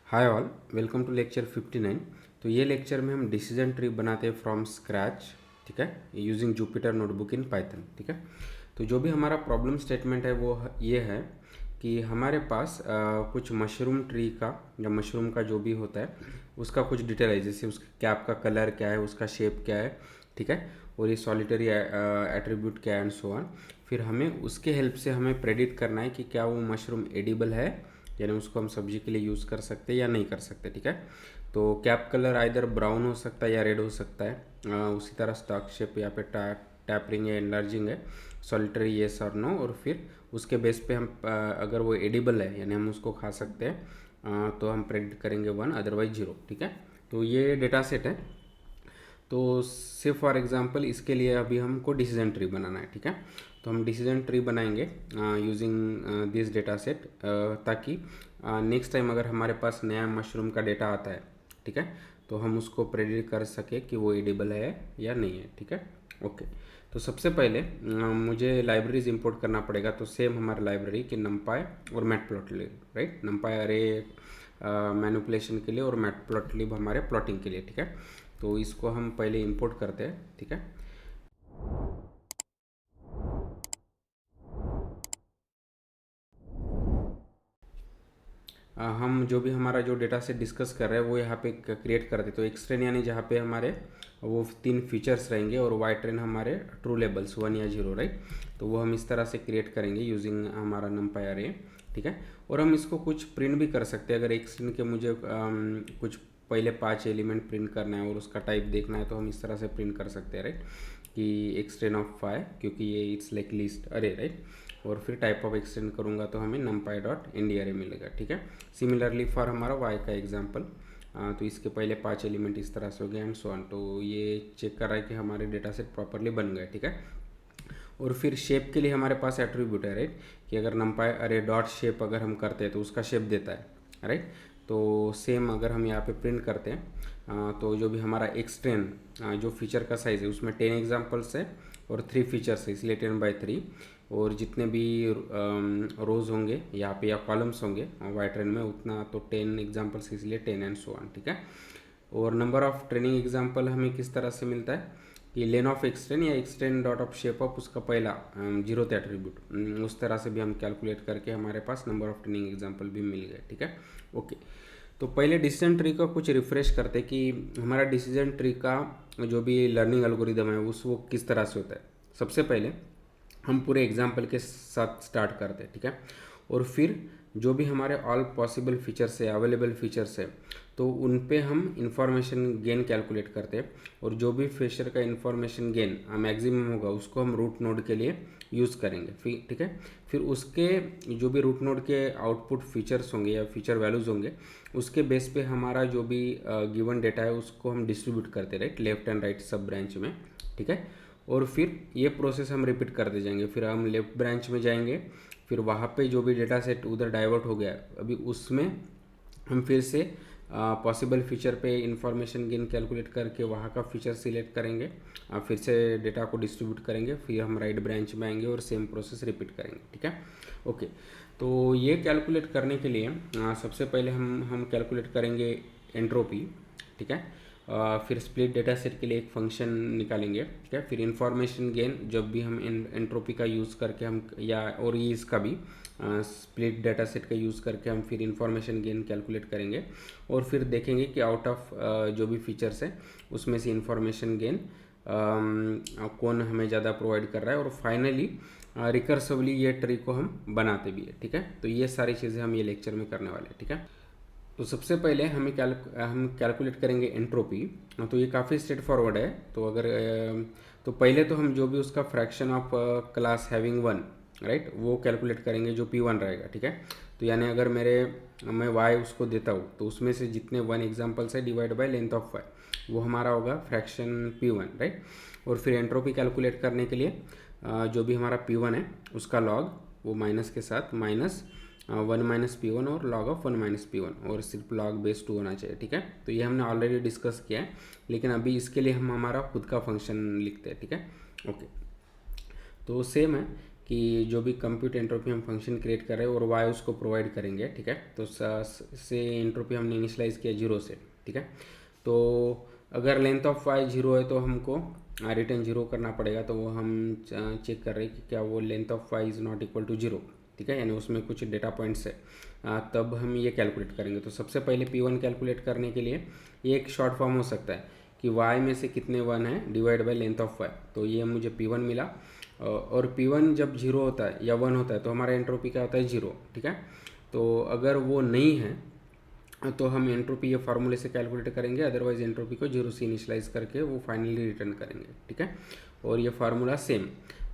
Hi all, welcome to lecture 59। तो ये lecture में हम डिसीजन ट्री बनाते हैं फ्रॉम स्क्रैच, ठीक है, using Jupyter notebook in Python, ठीक है। तो जो भी हमारा प्रॉब्लम स्टेटमेंट है वो ये है कि हमारे पास कुछ मशरूम ट्री का या मशरूम का जो भी होता है उसका कुछ डिटेल है, जैसे उसके कैप का कलर क्या है, उसका शेप क्या है, ठीक है, और ये सॉलिटरी एट्रीब्यूट क्या है एंड सो ऑन। फिर हमें उसके हेल्प से हमें प्रेडिक्ट करना है कि क्या वो मशरूम एडिबल है, यानी उसको हम सब्जी के लिए यूज़ कर सकते हैं या नहीं कर सकते, ठीक है। तो कैप कलर आइदर ब्राउन हो सकता है या रेड हो सकता है। उसी तरह स्टॉक शेप यहाँ पे टैपरिंग है, एनलार्जिंग है, सॉलिटरी येस और नो, और फिर उसके बेस पे हम अगर वो एडिबल है यानी हम उसको खा सकते हैं, तो हम प्रेडिक्ट करेंगे 1, अदरवाइज 0, ठीक है। तो ये डेटा सेट है। तो से फॉर एग्जांपल इसके लिए अभी हमको डिसीजन ट्री बनाना है, ठीक है। तो हम डिसीजन ट्री बनाएंगे यूजिंग दिस डेटा सेट, ताकि नेक्स्ट टाइम अगर हमारे पास नया मशरूम का डेटा आता है, ठीक है, तो हम उसको प्रेडिक्ट कर सके कि वो एडिबल है या नहीं है, ठीक है। ओके, तो सबसे पहले मुझे लाइब्रेरीज इंपोर्ट करना पड़ेगा। तो सेम हमारा लाइब्रेरी कि numpy और मैटप्लॉटलिब, राइट। numpy अरे मैनिपुलेशन के लिए और मैटप्लॉटलिब हमारे प्लॉटिंग के लिए, ठीक है। तो इसको हम पहले इंपोर्ट करते हैं, ठीक है। हम जो भी हमारा जो डेटा से डिस्कस कर रहे हैं वो यहाँ पे क्रिएट करते। तो एक्स ट्रेन यानी जहाँ पे हमारे वो 3 फीचर्स रहेंगे और वाई ट्रेन हमारे ट्रू लेबल्स 1 या 0, राइट। तो वो हम इस तरह से क्रिएट करेंगे यूजिंग हमारा numpy अरे, ठीक है। और हम इसको कुछ प्रिंट भी कर सकते हैं। अगर एक्स ट्रेन के मुझे कुछ पहले 5 एलिमेंट प्रिंट करना है और उसका टाइप देखना है तो हम इस तरह से प्रिंट कर सकते हैं, राइट, कि एक्सटेंड ऑफ 5, क्योंकि ये इट्स लाइक लिस्ट अरे, राइट। और फिर टाइप ऑफ एक्सटेंड करूँगा तो हमें numpy डॉट इंडी अरे मिलेगा, ठीक है। सिमिलरली फॉर हमारा वाई का एग्जाम्पल, तो इसके पहले 5 एलिमेंट इस तरह से हो गए एंड सो ऑन। तो ये चेक कर रहा है कि हमारे डेटा सेट प्रॉपरली बन गए, ठीक है। और फिर शेप के लिए हमारे पास एट्रीब्यूट है, राइट, कि अगर numpy अरे डॉट शेप अगर हम करते हैं तो उसका शेप देता है, राइट। तो सेम अगर हम यहाँ पे प्रिंट करते हैं, तो जो भी हमारा एक्सटेंड जो फीचर का साइज़ है उसमें 10 एग्जाम्पल्स है और 3 फीचर्स है, इसलिए 10/3। और जितने भी रोज़ होंगे यहाँ पे या कॉलम्स होंगे वाई ट्रेन में उतना, तो 10 एग्जाम्पल्स इसलिए 10 एंड सो ऑन, ठीक है। और नंबर ऑफ ट्रेनिंग एग्जाम्पल हमें किस तरह से मिलता है कि लेन ऑफ एक्सटेंड या extend dot of shape of उसका पहला 0th एट्रीब्यूट, उस तरह से भी हम कैलकुलेट करके हमारे पास नंबर ऑफ ट्रेनिंग एग्जाम्पल भी मिल गए, ठीक है। ओके, तो पहले डिसीजन ट्री का कुछ रिफ्रेश करते कि हमारा डिसीजन ट्री का जो भी लर्निंग एल्गोरिदम है उस वो किस तरह से होता है। सबसे पहले हम पूरे एग्जाम्पल के साथ स्टार्ट करते हैं, ठीक है। और फिर जो भी हमारे ऑल पॉसिबल फीचर्स है, अवेलेबल फीचर्स है, तो उन पे हम इंफॉर्मेशन गेन कैलकुलेट करते हैं। और जो भी फीचर का इंफॉर्मेशन गेन मैक्सिमम होगा उसको हम रूट नोड के लिए यूज़ करेंगे, फिर ठीक है। फिर उसके जो भी रूट नोड के आउटपुट फीचर्स होंगे या फीचर वैल्यूज़ होंगे उसके बेस पे हमारा जो भी गिवन डेटा है उसको हम डिस्ट्रीब्यूट करते हैं, राइट, लेफ्ट एंड राइट सब ब्रांच में, ठीक है। और फिर ये प्रोसेस हम रिपीट करते जाएंगे। फिर हम लेफ्ट ब्रांच में जाएंगे, फिर वहाँ पे जो भी डेटा सेट उधर डाइवर्ट हो गया अभी उसमें हम फिर से पॉसिबल फीचर पे इंफॉर्मेशन गेन कैलकुलेट करके वहाँ का फीचर सिलेक्ट करेंगे, फिर से डेटा को डिस्ट्रीब्यूट करेंगे, फिर हम राइट ब्रांच में आएंगे और सेम प्रोसेस रिपीट करेंगे, ठीक है। ओके, तो ये कैलकुलेट करने के लिए सबसे पहले हम कैलकुलेट करेंगे एंट्रोपी, ठीक है। फिर स्प्लिट डेटा सेट के लिए एक फंक्शन निकालेंगे, ठीक है। फिर इंफॉर्मेशन गेन जब भी हम एंट्रोपी का यूज़ करके हम या और ये इसका भी स्प्लिट डेटा सेट का यूज़ करके हम फिर इंफॉर्मेशन गेन कैलकुलेट करेंगे। और फिर देखेंगे कि आउट ऑफ जो भी फीचर्स है उसमें से इंफॉर्मेशन गेन कौन हमें ज़्यादा प्रोवाइड कर रहा है। और फाइनली रिकर्सिवली ये ट्री को हम बनाते भी है, ठीक है। तो ये सारी चीज़ें हम ये लेक्चर में करने वाले हैं, ठीक है। तो सबसे पहले हम कैलकुलेट करेंगे एंट्रोपी। तो ये काफ़ी स्ट्रेट फॉरवर्ड है। तो अगर तो पहले तो हम जो भी उसका fraction of class having 1, right, वो कैलकुलेट करेंगे जो P1 रहेगा, ठीक है। तो यानी अगर मैं y उसको देता हूँ तो उसमें से जितने 1 एग्जाम्पल्स है divide by length of y, वो हमारा होगा फ्रैक्शन P1, राइट। और फिर एंट्रोपी कैलकुलेट करने के लिए जो भी हमारा P1 है उसका लॉग वो माइनस के साथ माइनस 1 - P1 और log ऑफ 1 - P1, और सिर्फ log बेस 2 होना चाहिए, ठीक है। तो ये हमने ऑलरेडी डिस्कस किया है, लेकिन अभी इसके लिए हम हमारा खुद का फंक्शन लिखते हैं, ठीक है। ओके, तो सेम है कि जो भी कंप्यूट एंट्रोपी हम फंक्शन क्रिएट कर रहे हैं और वाई उसको प्रोवाइड करेंगे, ठीक है। तो से एंट्रोपी हमने इनिशलाइज किया 0 से, ठीक है। तो अगर लेंथ ऑफ वाई 0 है तो हमको रिटर्न 0 करना पड़ेगा। तो वो हम चेक कर रहे हैं कि क्या वो length of Y is not equal to 0, ठीक है, यानी उसमें कुछ डेटा पॉइंट्स है। तब हम ये कैलकुलेट करेंगे। तो सबसे पहले P1 कैलकुलेट करने के लिए ये एक शॉर्ट फॉर्म हो सकता है कि y में से कितने 1 है divide by length of y। तो ये मुझे P1 मिला। और P1 जब 0 होता है या 1 होता है तो हमारा एंट्रोपी क्या होता है 0, ठीक है। तो अगर वो नहीं है तो हम एंट्रोपी ये फार्मूले से कैलकुलेट करेंगे, अदरवाइज एंट्रोपी को 0 से इनिशलाइज करके वो फाइनली रिटर्न करेंगे, ठीक है। और ये फार्मूला सेम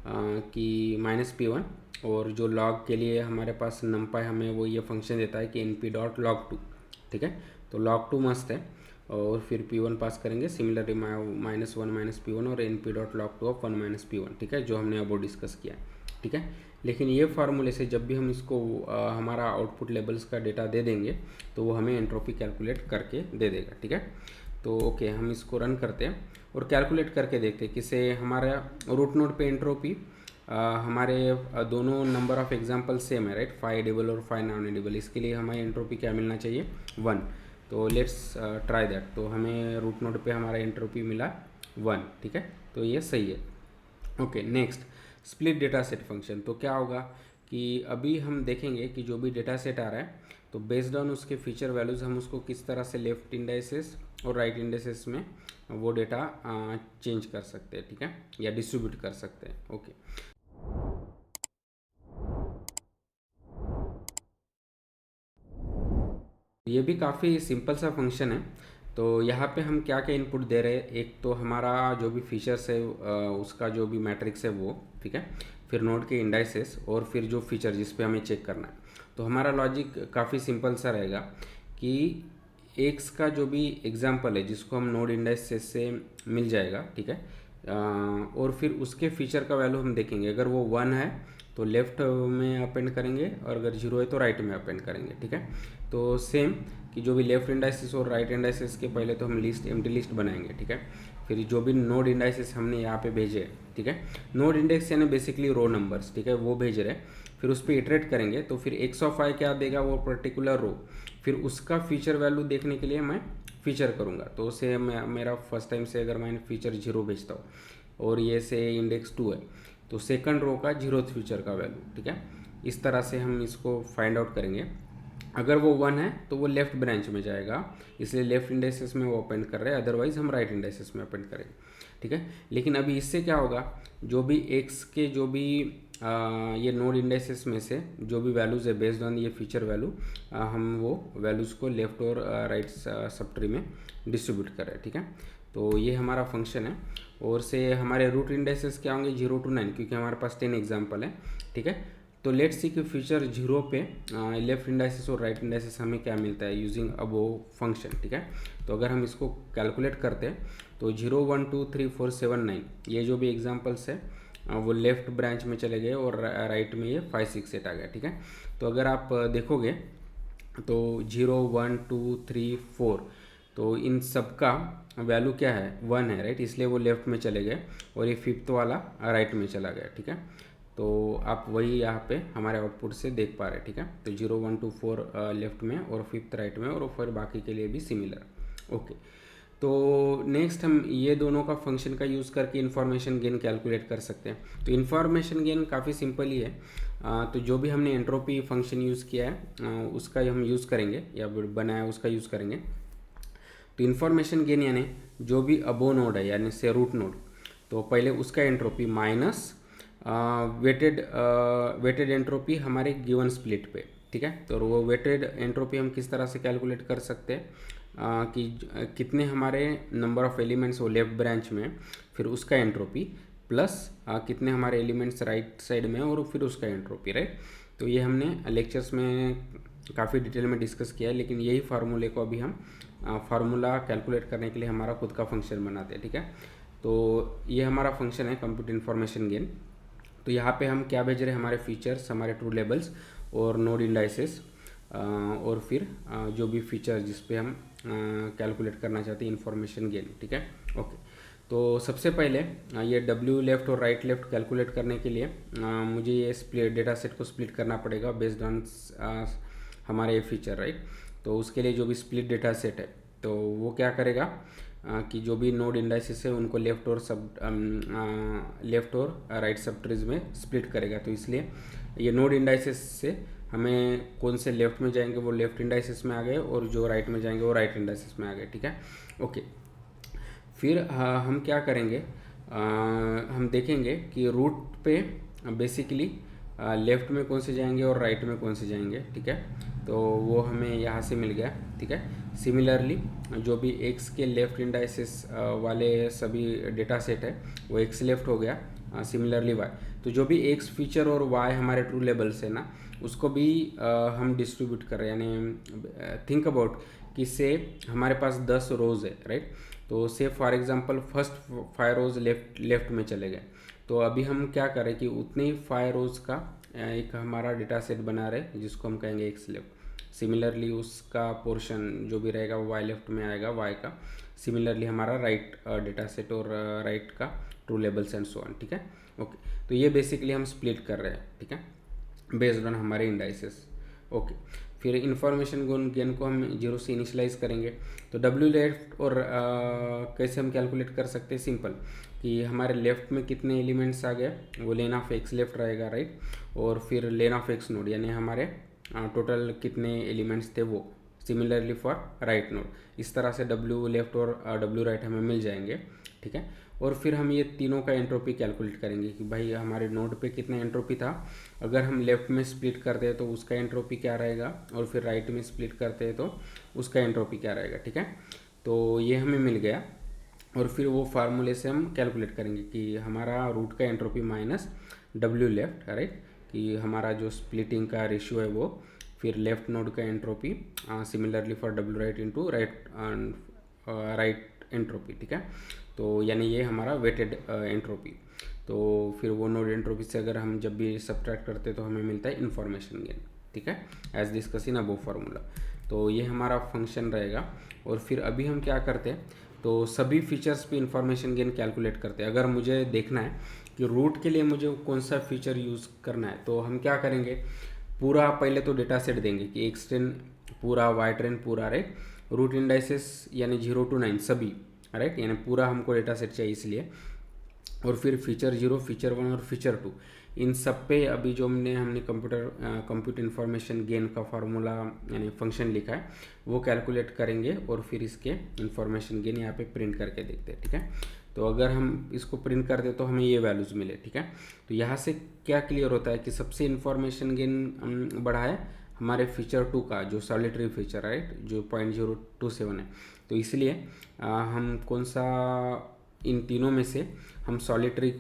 कि -P1 और जो लॉग के लिए हमारे पास नंपाई हमें वो ये फंक्शन देता है कि np.log2, ठीक है। तो log2 मस्त है और फिर P1 पास करेंगे। सिमिलरली -1 -P1 और np.log2 ऑफ 1 -P1, ठीक है, जो हमने अब डिस्कस किया, ठीक है। लेकिन ये फार्मूले से जब भी हम इसको हमारा आउटपुट लेवल्स का डेटा दे देंगे तो वो हमें एंट्रोपी कैलकुलेट करके दे देगा, ठीक है। तो ओके, हम इसको रन करते हैं और कैलकुलेट करके देखते हैं किसे हमारा रूट नोड पे एंट्रोपी हमारे दोनों नंबर ऑफ एग्जांपल सेम है, राइट, 5 एडिबल और 5 नॉन एडिबल। इसके लिए हमारी एंट्रोपी क्या मिलना चाहिए 1। तो लेट्स ट्राई दैट। तो हमें रूट नोड पे हमारा एंट्रोपी मिला 1, ठीक है। तो ये सही है। Okay, next split data set function. तो क्या होगा कि अभी हम देखेंगे कि जो भी डेटा सेट आ रहा है तो बेस्ड ऑन उसके फीचर वैल्यूज़ हम उसको किस तरह से लेफ्ट इंडाइसेस और राइट इंडाइसेस में वो डेटा चेंज कर सकते हैं, ठीक है, या डिस्ट्रीब्यूट कर सकते हैं। ओके, ये भी काफ़ी सिंपल सा फंक्शन है। तो यहाँ पे हम क्या क्या इनपुट दे रहे हैं, एक तो हमारा जो भी फीचर्स है उसका जो भी मैट्रिक्स है वो, ठीक है, फिर नोड के इंडाइसेस और फिर जो फीचर जिस पे हमें चेक करना है। तो हमारा लॉजिक काफ़ी सिंपल सा रहेगा कि एक्स का जो भी एग्जाम्पल है जिसको हम नोड इंडाइसेस से मिल जाएगा, ठीक है, और फिर उसके फीचर का वैल्यू हम देखेंगे। अगर वो 1 है तो लेफ्ट में अपेंड करेंगे और अगर 0 है तो राइट में अपेंड करेंगे, ठीक है। तो सेम कि जो भी लेफ्ट इंडाइसिस और राइट इंडाइसिस के पहले तो हम लिस्ट एम्प्टी लिस्ट बनाएंगे, ठीक है। फिर जो भी नोड इंडाइसिस हमने यहाँ पे भेजे, ठीक है, नोड इंडेक्स यानी बेसिकली रो नंबर्स, ठीक है, वो भेज रहे हैं। फिर उस पर इटरेट करेंगे तो फिर एक्स ऑफ आई क्या देगा वो पर्टिकुलर रो, फिर उसका फीचर वैल्यू देखने के लिए मैं फीचर करूँगा। तो उसे मेरा फर्स्ट टाइम से अगर मैं फीचर 0 भेजता हूँ और ये से इंडेक्स 2 है तो सेकंड रो का 0th फीचर का वैल्यू, ठीक है, इस तरह से हम इसको फाइंड आउट करेंगे। अगर वो 1 है तो वो लेफ्ट ब्रांच में जाएगा, इसलिए लेफ्ट इंडाइसेस में वो अपेंड कर रहे हैं, अदरवाइज हम राइट इंडाइसेस में अपेंड करेंगे, ठीक है। लेकिन अभी इससे क्या होगा, जो भी एक्स के जो भी ये नोड इंडाइसेस में से जो भी वैल्यूज़ है बेस्ड ऑन ये फीचर वैल्यू हम वो वैल्यूज़ को लेफ्ट और राइट सब ट्री में डिस्ट्रीब्यूट कर रहे हैं, ठीक है। तो ये हमारा फंक्शन है और से हमारे रूट इंडाइसेस क्या होंगे 0 to 9, क्योंकि हमारे पास 10 एग्जाम्पल है, ठीक है। तो लेट्स सी कि फीचर 0 पे लेफ्ट इंडाइसिस और राइट इंडाइसिस हमें क्या मिलता है यूजिंग अबो फंक्शन, ठीक है। तो अगर हम इसको कैलकुलेट करते हैं तो 0 1 2 3 4 7 9 ये जो भी एग्जांपल्स है वो लेफ्ट ब्रांच में चले गए और राइट में ये 5 6 8 आ गया, ठीक है। तो अगर आप देखोगे तो 0 1 2 3 4 तो इन सब का वैल्यू क्या है 1 है, राइट, इसलिए वो लेफ्ट में चले गए और ये फिफ्थ वाला राइट में चला गया, ठीक है। तो आप वही यहाँ पे हमारे आउटपुट से देख पा रहे हैं, ठीक है। तो 0 1 2 4 लेफ्ट में और फिफ्थ राइट में और फिर बाकी के लिए भी सिमिलर। ओके, तो नेक्स्ट हम ये दोनों का फंक्शन का यूज़ करके इन्फॉर्मेशन गेन कैलकुलेट कर सकते हैं। तो इन्फॉर्मेशन गेन काफ़ी सिंपल ही है। तो जो भी हमने एंट्रोपी फंक्शन यूज़ किया है उसका हम यूज़ करेंगे या बनाया उसका यूज़ करेंगे। तो इन्फॉर्मेशन गेन यानी जो भी अबो नोड है यानी से रूट नोड, तो पहले उसका एंट्रोपी माइनस वेटेड एंट्रोपी हमारे गिवन स्प्लिट पे, ठीक है। तो वो वेटेड एंट्रोपी हम किस तरह से कैलकुलेट कर सकते हैं कि कितने हमारे नंबर ऑफ एलिमेंट्स हो लेफ्ट ब्रांच में, फिर उसका एंट्रोपी प्लस कितने हमारे एलिमेंट्स राइट साइड में और फिर उसका एंट्रोपी, राइट। तो ये हमने लेक्चर्स में काफ़ी डिटेल में डिस्कस किया है, लेकिन यही फार्मूले को अभी हम फार्मूला कैलकुलेट करने के लिए हमारा खुद का फंक्शन बनाते हैं, ठीक है। तो ये हमारा फंक्शन है कंप्यूट इन्फॉर्मेशन गेन। तो यहाँ पे हम क्या भेज रहे हैं, हमारे फीचर्स, हमारे ट्रू लेबल्स और नोड इंडाइसेस और फिर जो भी फीचर जिस पे हम कैलकुलेट करना चाहते हैं इन्फॉर्मेशन गेन, ठीक है। ओके, तो सबसे पहले ये डब्ल्यू लेफ्ट और राइट लेफ्ट कैलकुलेट करने के लिए मुझे ये स्प्लिट डेटा सेट को स्प्लिट करना पड़ेगा बेस्ड ऑन हमारे फीचर, राइट। तो उसके लिए जो भी स्प्लिट डेटा सेट है तो वो क्या करेगा कि जो भी नोड इंडाइसिस है उनको लेफ्ट और राइट सब ट्रीज में स्प्लिट करेगा। तो इसलिए ये नोड इंडाइसिस से हमें कौन से लेफ्ट में जाएंगे वो लेफ्ट इंडाइसिस में आ गए और जो राइट में जाएंगे वो राइट इंडाइसिस में आ गए, ठीक है। ओके, फिर हम क्या करेंगे, हम देखेंगे कि रूट पे बेसिकली लेफ्ट में कौन से जाएंगे और राइट में कौन से जाएंगे, ठीक है। तो वो हमें यहाँ से मिल गया, ठीक है। सिमिलरली जो भी एक्स के लेफ्ट इंडाइसिस वाले सभी डेटा सेट है वो एक्स लेफ्ट हो गया। सिमिलरली वाई, तो जो भी एक्स फीचर और वाई हमारे ट्रू लेबल्स है ना उसको भी हम डिस्ट्रीब्यूट कर रहे हैं। यानी थिंक अबाउट कि से हमारे पास 10 रोज है, राइट। तो so for example first 5 rows left में चले गए, तो अभी हम क्या करें कि उतने ही 5 रोज का एक हमारा डेटा सेट बना रहे जिसको हम कहेंगे एक्स लेफ्ट। सिमिलरली उसका पोर्शन जो भी रहेगा वो वाई लेफ्ट में आएगा वाई का। सिमिलरली हमारा राइट डेटा सेट और राइट का true labels and so on, ठीक है। ओके, तो ये बेसिकली हम स्प्लिट कर रहे हैं, ठीक है, बेस्ड ऑन हमारे इंडाइसेस। ओके, फिर इंफॉर्मेशन गेन को हम 0 से इनिशलाइज करेंगे। तो डब्ल्यू लेफ्ट और कैसे हम कैलकुलेट कर सकते हैं, सिंपल कि हमारे लेफ्ट में कितने एलिमेंट्स आ गए वो लेन ऑफ एक्स लेफ्ट रहेगा, राइट। और फिर लेन ऑफ एक्स नोड यानी हमारे टोटल कितने एलिमेंट्स थे वो। सिमिलरली फॉर राइट नोड, इस तरह से डब्ल्यू लेफ्ट और डब्ल्यू राइट हमें मिल जाएंगे, ठीक है। और फिर हम ये तीनों का एंट्रोपी कैलकुलेट करेंगे कि भाई हमारे नोड पे कितना एंट्रोपी था। अगर हम लेफ्ट में स्प्लिट करते हैं तो उसका एंट्रोपी क्या रहेगा, और फिर राइट में स्प्लिट करते हैं तो उसका एंट्रोपी क्या रहेगा, ठीक है। तो ये हमें मिल गया और फिर वो फार्मूले से हम कैलकुलेट करेंगे कि हमारा रूट का entropy minus W left, right, कि हमारा जो स्प्लिटिंग का रेशियो है वो, फिर लेफ्ट नोड का entropy similarly for W right into right entropy, ठीक है। तो यानी ये हमारा वेटेड एंट्रोपी। तो फिर वो नोड एंट्रोपी से अगर हम जब भी सब्ट्रैक्ट करते हैं तो हमें मिलता है इन्फॉर्मेशन गेन, ठीक है, as discuss in above formula. तो ये हमारा फंक्शन रहेगा। और फिर अभी हम क्या करते हैं, तो सभी फीचर्स पे इंफॉर्मेशन गेन कैलकुलेट करते हैं। अगर मुझे देखना है कि रूट के लिए मुझे कौन सा फीचर यूज़ करना है तो हम क्या करेंगे, पूरा पहले तो डेटा सेट देंगे कि एक्स ट्रेन पूरा, वाई ट्रेन पूरा, राइट, रूट इंडाइसेस यानी 0 to 9 सभी, राइट, यानी पूरा हमको डेटा सेट चाहिए इसलिए। और फिर फीचर 0, फीचर 1 और फीचर 2, इन सब पे अभी जो हमने कंप्यूट इन्फॉर्मेशन गेन का फार्मूला यानी फंक्शन लिखा है वो कैलकुलेट करेंगे और फिर इसके इन्फॉर्मेशन गेन यहाँ पे प्रिंट करके देखते हैं, ठीक है। तो अगर हम इसको प्रिंट कर दे तो हमें ये वैल्यूज़ मिले, ठीक है। तो यहाँ से क्या क्लियर होता है कि सबसे इन्फॉर्मेशन गेन बढ़ा है हमारे फीचर 2 का, जो सॉलिटरी फीचर, राइट, जो 0.027 है। तो इसलिए हम कौन सा इन तीनों में से हम सॉलिटरी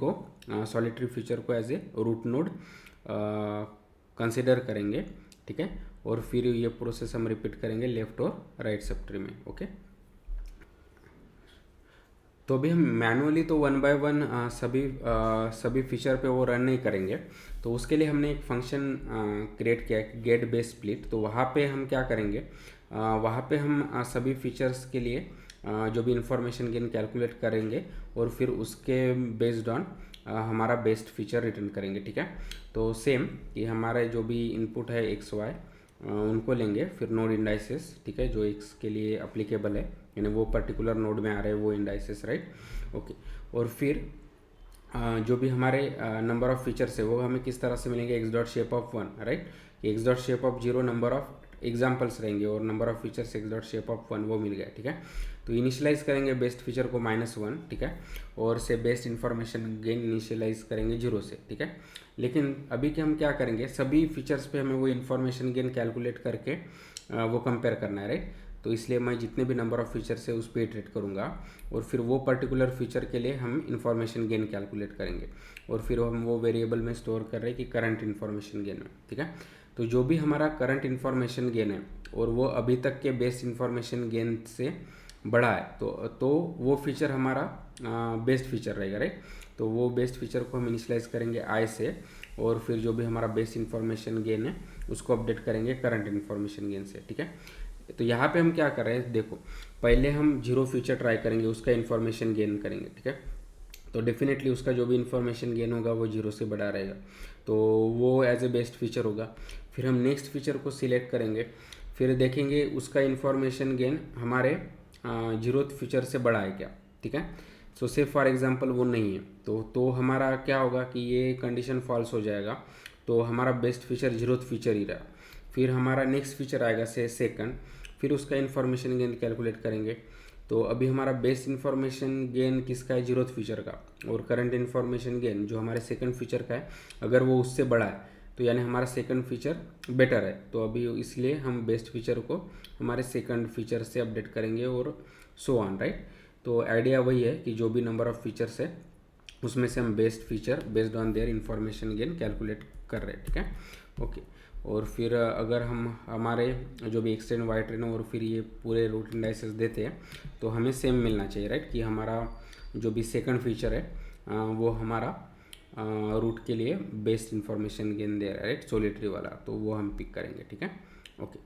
फीचर को as a root node consider करेंगे, ठीक है। और फिर ये प्रोसेस हम रिपीट करेंगे लेफ्ट और राइट सब ट्री में, ओके। तो अभी हम मैनुअली तो 1 by 1 सभी फीचर पे वो रन नहीं करेंगे। तो उसके लिए हमने एक फंक्शन क्रिएट किया है गेट बेस स्प्लिट। तो वहाँ पे हम क्या करेंगे, वहाँ पे हम सभी फीचर्स के लिए जो भी इंफॉर्मेशन गेन कैलकुलेट करेंगे और फिर उसके बेस्ड ऑन हमारा बेस्ट फीचर रिटर्न करेंगे, ठीक है। तो सेम कि हमारे जो भी इनपुट है एक्स वाई उनको लेंगे, फिर नोड इंडाइसेस, ठीक है, जो एक्स के लिए अप्लीकेबल है यानी वो पर्टिकुलर नोड में आ रहे हैं वो इंडाइसेस, राइट, ओके। और फिर जो भी हमारे नंबर ऑफ फीचर्स है वो हमें किस तरह से मिलेंगे, x dot shape of 1, right, x dot shape of 0 number of examples रहेंगे और number of features x dot shape of 1 वो मिल गया, ठीक है। तो इनिशियलाइज करेंगे बेस्ट फीचर को -1, ठीक है, और से बेस्ट इन्फॉर्मेशन गेन इनिशियलाइज करेंगे 0 से, ठीक है। लेकिन अभी के हम क्या करेंगे, सभी फीचर्स पे हमें वो इन्फॉर्मेशन गेन कैलकुलेट करके वो कंपेयर करना है, राइट। तो इसलिए मैं जितने भी नंबर ऑफ फीचर्स है उस पर इटरेट करूँगा और फिर वो पर्टिकुलर फीचर के लिए हम इन्फॉर्मेशन गेन कैलकुलेट करेंगे और फिर हम वो वेरिएबल में स्टोर कर रहे हैं कि करंट इन्फॉर्मेशन गेन में, ठीक है। तो जो भी हमारा करंट इन्फॉर्मेशन गेन है और वो अभी तक के बेस्ट इन्फॉर्मेशन गेन से बड़ा है तो वो फीचर हमारा बेस्ट फीचर रहेगा, राइट। तो वो बेस्ट फीचर को हम इनिशियलाइज करेंगे आई से और फिर जो भी हमारा बेस्ट इन्फॉर्मेशन गेन है उसको अपडेट करेंगे करंट इन्फॉर्मेशन गेन से, ठीक है। तो यहाँ पे हम क्या कर रहे हैं, देखो पहले हम जीरो फीचर ट्राई करेंगे, उसका इन्फॉर्मेशन गेन करेंगे, ठीक है। तो डेफिनेटली उसका जो भी इन्फॉर्मेशन गेन होगा वो जीरो से बड़ा रहेगा, तो वो एज ए बेस्ट फीचर होगा। फिर हम नेक्स्ट फीचर को सिलेक्ट करेंगे, फिर देखेंगे उसका इन्फॉर्मेशन गेन हमारे जीरो फीचर से बड़ा है क्या, ठीक है। सो से फॉर एग्जांपल वो नहीं है, तो हमारा क्या होगा कि ये कंडीशन फॉल्स हो जाएगा, तो हमारा बेस्ट फीचर जीरो फीचर ही रहा। फिर हमारा नेक्स्ट फीचर आएगा से सेकंड, फिर उसका इन्फॉर्मेशन गेन कैलकुलेट करेंगे। तो अभी हमारा बेस्ट इन्फॉर्मेशन गेन किसका है, जीरो फीचर का, और करंट इन्फॉर्मेशन गेन जो हमारे सेकंड फीचर का है अगर वो उससे बड़ा है तो यानी हमारा सेकंड फीचर बेटर है। तो अभी इसलिए हम बेस्ट फीचर को हमारे सेकंड फीचर से अपडेट करेंगे और सो ऑन, राइट। तो आइडिया वही है कि जो भी नंबर ऑफ फीचर्स है उसमें से हम best feature based on their information gain calculate कर रहे हैं, ठीक है, ओके। और फिर अगर हम हमारे जो भी एक्सटेंड वाई ट्रेन और फिर ये पूरे रूट इंडाइसेस देते हैं तो हमें सेम मिलना चाहिए, राइट, कि हमारा जो भी सेकंड फीचर है वो हमारा रूट के लिए बेस्ट इन्फॉर्मेशन गेन दे रहा है, राइट, सोलिटरी वाला, तो वो हम पिक करेंगे, ठीक है, ओके।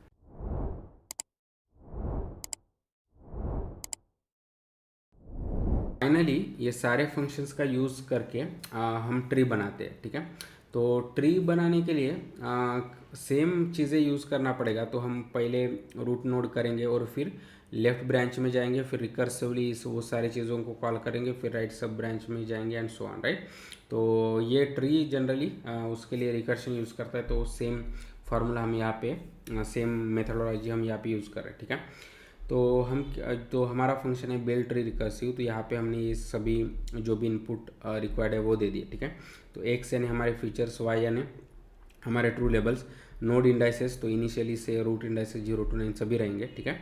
फाइनली ये सारे फंक्शंस का यूज़ करके हम ट्री बनाते हैं, ठीक है। तो ट्री बनाने के लिए सेम चीज़ें यूज़ करना पड़ेगा। तो हम पहले रूट नोड करेंगे और फिर लेफ्ट ब्रांच में जाएंगे, फिर रिकर्सिवली वो सारी चीज़ों को कॉल करेंगे, फिर राइट सब ब्रांच में जाएंगे एंड सो ऑन, राइट। तो ये ट्री जनरली उसके लिए रिकर्शन यूज़ करता है, तो सेम फार्मूला हम यहाँ पे सेम मेथडोलॉजी हम यहाँ पे यूज़ कर रहे हैं, ठीक है। तो हमारा फंक्शन है बिल्ड ट्री रिकर्सिव, तो यहाँ पे हमने ये सभी जो भी इनपुट रिक्वायर्ड है वो दे दिए, ठीक है। तो एक्स यानी हमारे फीचर्स, वाई यानी हमारे ट्रू लेबल्स, नोड इंडाइसेस, तो इनिशियली से रूट इंडाइसेस 0 to 9 सभी रहेंगे, ठीक है।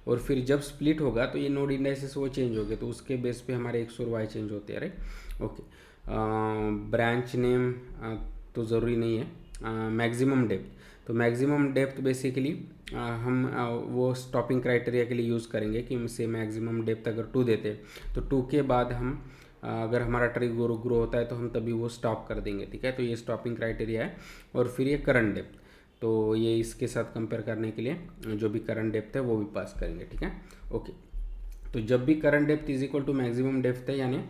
और फिर जब स्प्लिट होगा तो ये नोड इंडाइसेस वो चेंज हो गए, तो उसके बेस पे हमारे एक्स और वाई चेंज होते हैं, राइट, ओके। ब्रांच नेम तो ज़रूरी नहीं है। मैक्सिमम डेप्थ, तो मैक्सिमम डेप्थ बेसिकली हम वो स्टॉपिंग क्राइटेरिया के लिए यूज़ करेंगे कि से मैक्सिमम डेप्थ अगर 2 देते तो 2 के बाद हम अगर हमारा ट्री ग्रो होता है तो हम तभी वो स्टॉप कर देंगे, ठीक है। तो ये स्टॉपिंग क्राइटेरिया है। और फिर ये करंट डेप्थ, तो ये इसके साथ कंपेयर करने के लिए जो भी करंट डेप्थ है वो भी पास करेंगे, ठीक है, ओके। तो जब भी current depth is equal to maximum depth है यानी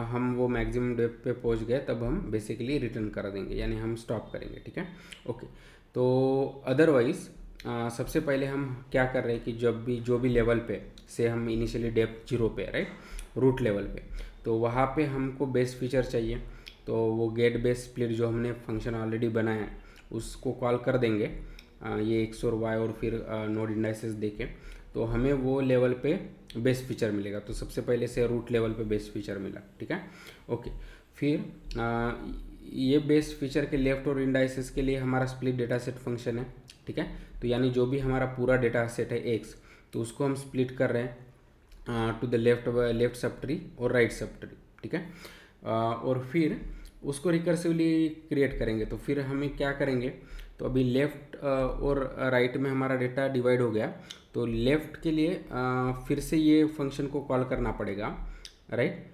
हम वो मैक्सिमम डेप्थ पे पहुंच गए तब हम बेसिकली रिटर्न कर देंगे, यानी हम स्टॉप करेंगे, ठीक है, ओके। तो अदरवाइज सबसे पहले हम क्या कर रहे हैं कि जब भी जो भी लेवल पे से हम इनिशियली डेप्थ 0 पे, राइट, रूट लेवल पे, तो वहाँ पे हमको बेस्ट फीचर चाहिए। तो वो गेट बेस स्प्लिट जो हमने फंक्शन ऑलरेडी बनाया है उसको कॉल कर देंगे ये एक्स और वाई और फिर नोड इंडाइसेस देके, तो हमें वो लेवल पे बेस्ट फीचर मिलेगा। तो सबसे पहले से रूट लेवल पे बेस्ट फीचर मिला, ठीक है, ओके। फिर ये बेस्ट फीचर के लेफ्ट और इंडाइसेस के लिए हमारा स्प्लिट डेटा सेट फंक्शन है, ठीक है। तो यानी जो भी हमारा पूरा डेटा सेट है एक्स, तो उसको हम स्प्लिट कर रहे हैं to the left sub tree और राइट सब ट्री, ठीक है। और फिर उसको रिकर्सिवली क्रिएट करेंगे। तो फिर हमें क्या करेंगे, तो अभी लेफ़्ट और राइट में हमारा डेटा डिवाइड हो गया, तो लेफ़्ट के लिए फिर से ये फंक्शन को कॉल करना पड़ेगा, राइट,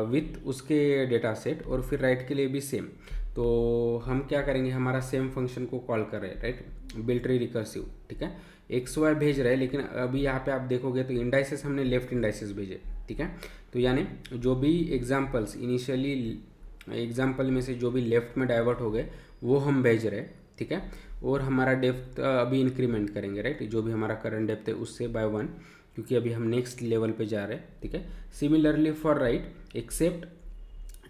विथ उसके डेटा सेट, और फिर राइट के लिए भी सेम। तो हम क्या करेंगे, हमारा सेम फंक्शन को कॉल कर रहे हैं, राइट, बिल्ड ट्री रिकर्सिव, ठीक है। एक्स वाई भेज रहे हैं, लेकिन अभी यहाँ पे आप देखोगे तो इंडाइसेस हमने लेफ्ट इंडाइसेस भेजे, ठीक है। तो यानी जो भी एग्जाम्पल्स इनिशियली एग्जाम्पल में से जो भी लेफ्ट में डाइवर्ट हो गए वो हम भेज रहे हैं, ठीक है। और हमारा डेप्थ अभी इंक्रीमेंट करेंगे, राइट, जो भी हमारा करंट डेप्थ है उससे बाय 1, क्योंकि अभी हम नेक्स्ट लेवल पे जा रहे हैं, ठीक है। सिमिलरली फॉर राइट, एक्सेप्ट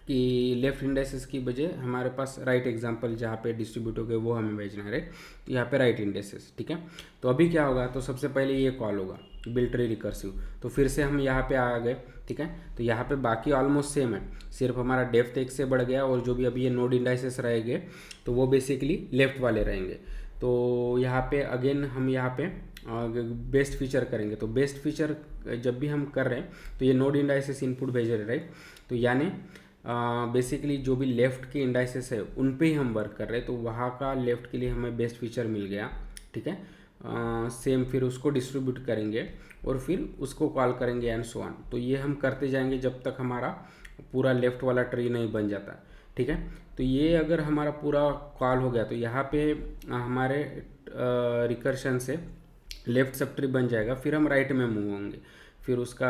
कि लेफ्ट इंडाइसेस की बजाय हमारे पास राइट एग्जांपल जहाँ पे डिस्ट्रीब्यूट हो गए वो हमें भेजना है, राइट। तो यहाँ पे राइट इंडाइसेस, ठीक है। तो अभी क्या होगा, तो सबसे पहले ये कॉल होगा बिल्ड ट्री रिकर्सिव, तो फिर से हम यहाँ पे आ गए, ठीक है। तो यहाँ पे बाकी ऑलमोस्ट सेम है, सिर्फ हमारा डेप्थ एक से बढ़ गया, और जो भी अभी ये नोड इंडाइसेस रहेंगे तो वो बेसिकली लेफ्ट वाले रहेंगे। तो यहाँ पे अगेन हम यहाँ पे बेस्ट फीचर करेंगे। तो बेस्ट फीचर जब भी हम कर रहे हैं तो ये नोड इंडाइसेस इनपुट भेज रहे हैं, राइट। तो यानी बेसिकली जो भी लेफ़्ट के इंडाइसेस है उन पे ही हम वर्क कर रहे हैं, तो वहाँ का लेफ़्ट के लिए हमें बेस्ट फीचर मिल गया, ठीक है। सेम फिर उसको डिस्ट्रीब्यूट करेंगे और फिर उसको कॉल करेंगे एंड सो ऑन। तो ये हम करते जाएंगे जब तक हमारा पूरा लेफ़्ट वाला ट्री नहीं बन जाता, ठीक है। तो ये अगर हमारा पूरा कॉल हो गया तो यहाँ पे हमारे रिकर्शन से लेफ्ट सब ट्री बन जाएगा, फिर हम राइट में मूव होंगे। फिर उसका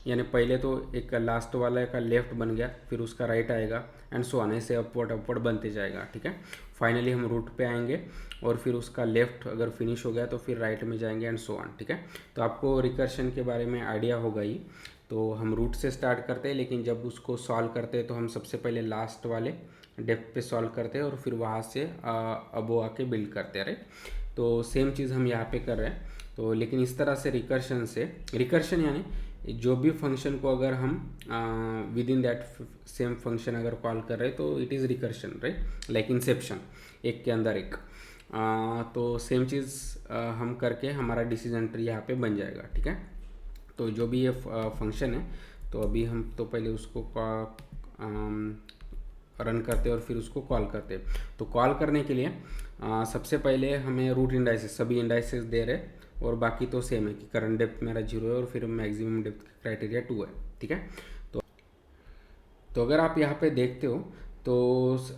यानी पहले तो एक लास्ट वाला का लेफ्ट बन गया, फिर उसका राइट आएगा एंड सो ऑन, ऐसे अपवर्ड अपवर्ड बनते जाएगा, ठीक है। फाइनली हम रूट पे आएंगे और फिर उसका लेफ्ट अगर फिनिश हो गया तो फिर राइट में जाएंगे एंड सो ऑन, ठीक है। तो आपको रिकर्शन के बारे में आइडिया होगा ही। तो हम रूट से स्टार्ट करते हैं, लेकिन जब उसको सॉल्व करते हैं तो हम सबसे पहले लास्ट वाले डेप्थ पे सॉल्व करते हैं और फिर वहाँ से अब वो आके बिल्ड करते हैं, राइट। तो सेम चीज़ हम यहाँ पे कर रहे हैं। तो लेकिन इस तरह से रिकर्शन यानी जो भी फंक्शन को अगर हम with in that same function अगर कॉल कर रहे हैं तो it is recursion, right, like Inception, एक के अंदर एक। तो सेम चीज़ हम करके हमारा डिसीजन ट्री यहाँ पे बन जाएगा, ठीक है। तो जो भी ये फंक्शन है, तो अभी हम तो पहले उसको रन करते हैं और फिर उसको कॉल करते हैं। तो कॉल करने के लिए सबसे पहले हमें रूट इंडाइसेस, सभी इंडाइसेस दे रहे, और बाकी तो सेम है कि करंट डेप्थ मेरा 0 है और फिर मैक्सिमम डेप्थ क्राइटेरिया 2 है, ठीक है। तो अगर आप यहाँ पे देखते हो तो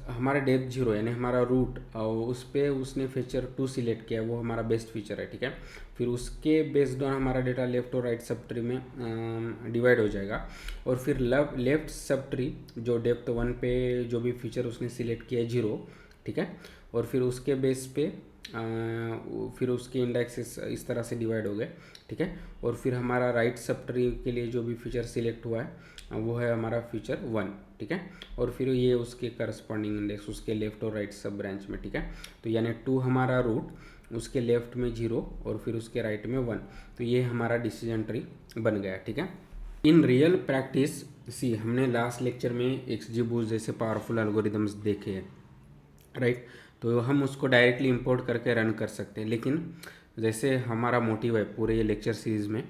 हमारा डेप्थ 0 यानी हमारा रूट, उस पर उसने फीचर 2 सिलेक्ट किया, वो हमारा बेस्ट फीचर है, ठीक है। फिर उसके बेस्ड ऑन हमारा डेटा लेफ्ट और राइट सब ट्री में डिवाइड हो जाएगा, और फिर लेफ्ट सब ट्री जो डेप्थ 1 पे जो भी फीचर उसने सिलेक्ट किया है 0, ठीक है, और फिर उसके बेस पे फिर उसके इंडेक्सेस इस तरह से डिवाइड हो गए, ठीक है। और फिर हमारा राइट सब ट्री के लिए जो भी फीचर सिलेक्ट हुआ है वो है हमारा फीचर 1, ठीक है। और फिर ये उसके करस्पॉन्डिंग इंडेक्स उसके लेफ्ट और राइट सब ब्रांच में, ठीक है। तो यानी 2 हमारा रूट, उसके लेफ्ट में 0 और फिर उसके राइट में 1। तो ये हमारा डिसीजन ट्री बन गया, ठीक है। इन रियल प्रैक्टिस सी हमने लास्ट लेक्चर में XGBoost जैसे पावरफुल एल्गोरिदम्स देखे हैं, राइट। तो हम उसको डायरेक्टली इंपोर्ट करके रन कर सकते हैं, लेकिन जैसे हमारा मोटिव है पूरे ये लेक्चर सीरीज़ में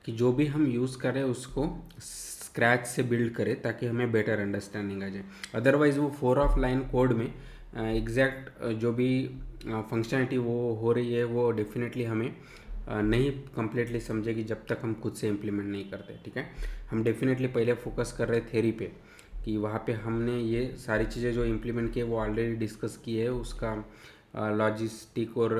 कि जो भी हम यूज़ करें उसको स्क्रैच से बिल्ड करें ताकि हमें बेटर अंडरस्टैंडिंग आ जाए। अदरवाइज़ वो 4 ऑफ लाइन कोड में एग्जैक्ट जो भी फंक्शनलिटी वो हो रही है वो डेफिनेटली हमें नहीं कंप्लीटली समझेगी जब तक हम खुद से इम्प्लीमेंट नहीं करते, ठीक है। हम डेफिनेटली पहले फोकस कर रहे थ्योरी पे कि वहाँ पे हमने ये सारी चीज़ें जो इम्प्लीमेंट किए वो ऑलरेडी डिस्कस की है, उसका लॉजिस्टिक और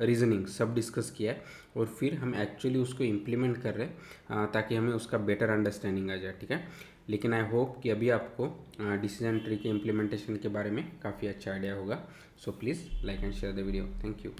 रीजनिंग सब डिस्कस किया है, और फिर हम एक्चुअली उसको इम्प्लीमेंट कर रहे हैं ताकि हमें उसका बेटर अंडरस्टैंडिंग आ जाए, ठीक है। लेकिन आई होप कि अभी आपको डिसीजन ट्री के इम्प्लीमेंटेशन के बारे में काफ़ी अच्छा आइडिया होगा। So please like and share the video. Thank you.